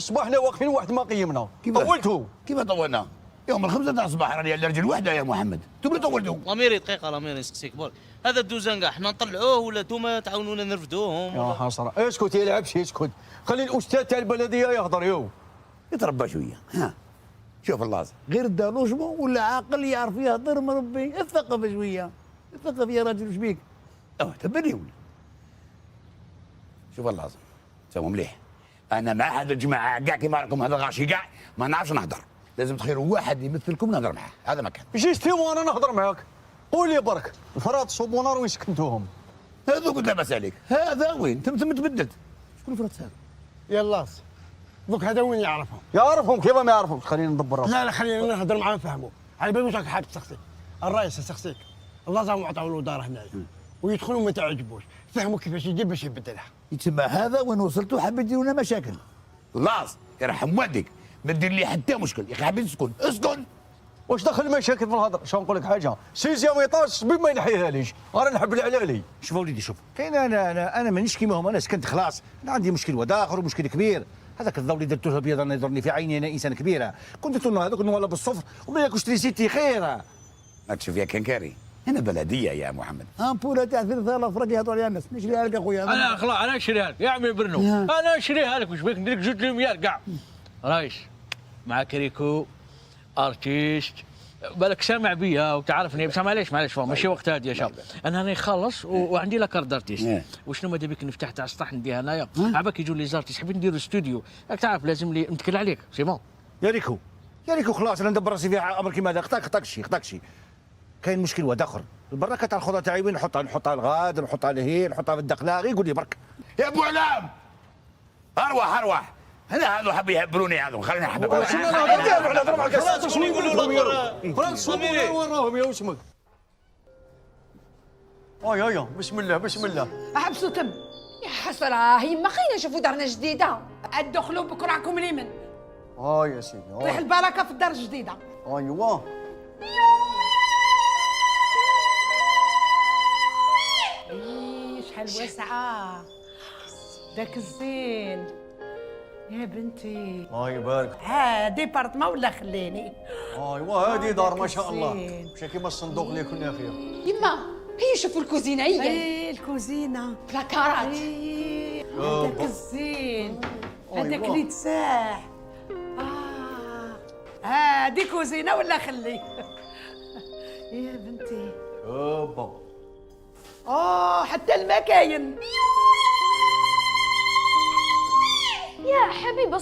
الصباح حنا واقفين واحد ما قيمنا. طولتوا. كيف طولنا؟ يوم الخمسة تاع الصباح راني على رجل وحده يا محمد، انتم اللي طولتوا. لاميري دقيقه لاميري سكسيك برك. هذا الدوزان كاع حنا نطلعوه ولا نتوما تعاونونا نرفدوهم؟ يا حسره اسكت يا لعب شي اسكت. خلي الاستاذ تاع البلديه يهضر يو. يتربى شويه. ها شوف اللازم غير دا لوجمون ولا عاقل يعرف يهضر مربي، اتثقف شويه. اتثقف يا راجل وش بيك؟ تبني ولا؟ شوف اللازم سووا مليح. انا مع هذا الجماعه كاع كيما راكم هذا غاشي كاع ما نعرفش نهضر. لازم تخيروا واحد يمثلكم نهضر معاه، هذا ما كان. جيستي وانا نهضر معاك. قول لي برك الفرات صوبونار وين سكنتوهم؟ هذوك لاباس عليك. هذا وين؟ تم تبدلت. شكون الفرات هذا؟ يلاص دوك هذا وين يعرفهم؟ يعرفهم كيف ما يعرفهمش. خلينا ندبر راسنا. لا خلينا نهضر معاه نفهموا. على بالي واش راك حاب تسقسي. الرئيس يسقسيك الله زعما عطاو له دار هنايا ويدخل وما تعجبوش، فهموا كيفاش يدير باش يبدلها. يتسمى هذا وين وصلتوا حاب يديروا لنا مشاكل. لاص يرحم والديك ما دير لي حتى مشكل يا اخي. حبيت تسكن اسكن. واش دخل المشاكل في الهضره؟ شنو نقول لك حاجه؟ سيزيام ايطاج بما ما ينحيها ليش؟ انا نحب العلالي. شوف وليدي شوف، كاين انا مانيش كيما هم، انا سكنت خلاص، انا عندي مشكل وداخل ومشكل كبير. هذاك الضوء اللي درتوه ابيض انا يضرني في عيني، انا انسان كبيره، كنت درتو لنا هذوك نولى بالصفر وما ياكلش تريسيتي خير. ما تشوف يا كنكاري هنا بلديه يا محمد. امبوله تاع 3000 فرق يهضروا عليها الناس، نشريها لك اخويا. انا خلاص انا نشريها لك يا عمي برنو، انا نشريها لك. واش بيك ندير لك 2 مليار كاع؟ رايش مع كريكو ارتيست بالك سامع بيا وتعرفني، بس معليش ماشي وقت هادي يا شباب. انا راني خلص وعندي لا كارت ارتيست. وشنو ماذا بك نفتح تاع السطح نديها هنايا عباك يجوا لي زارتيست. حبيت نديروا استوديو، راك تعرف لازم لي نتكل عليك سي بون. يا ريكو خلاص انا ندبر راسي فيها امر كيما هذا. خطاك شي كاين مشكل واحد اخر. البراكه تاع الخضره تاعي وين نحطها الغاد، نحطها لهي، نحطها في الدخله، غير قول لي برك. يا ابو علام ارواح هذو حبوا يهبلوني هذو. خليني نحبب. خلاص شنو نقولوا لهم؟ خلاص وين راهم يا واسمك؟ يا بسم الله احبسوا تم. يا حسره يما خلينا نشوفوا دارنا جديده. ادخلوا بكراكم اليمن. يا سيدي طيح البركه في الدار الجديده. ايوا شحال واسعه داك الزين يا بنتي. يبارك. ديبارتمون ولا خليني. ايوا هذه دار ما شاء الله ماشي كيما الصندوق اللي كنا فيه. يما هي شوفوا الكوزينه هي. الكوزينه بلاكارات. هذاك الزين هذاك اللي تساح. هادي كوزينه ولا خلي. يا بنتي. حتى الماء كاين. يا حبيبه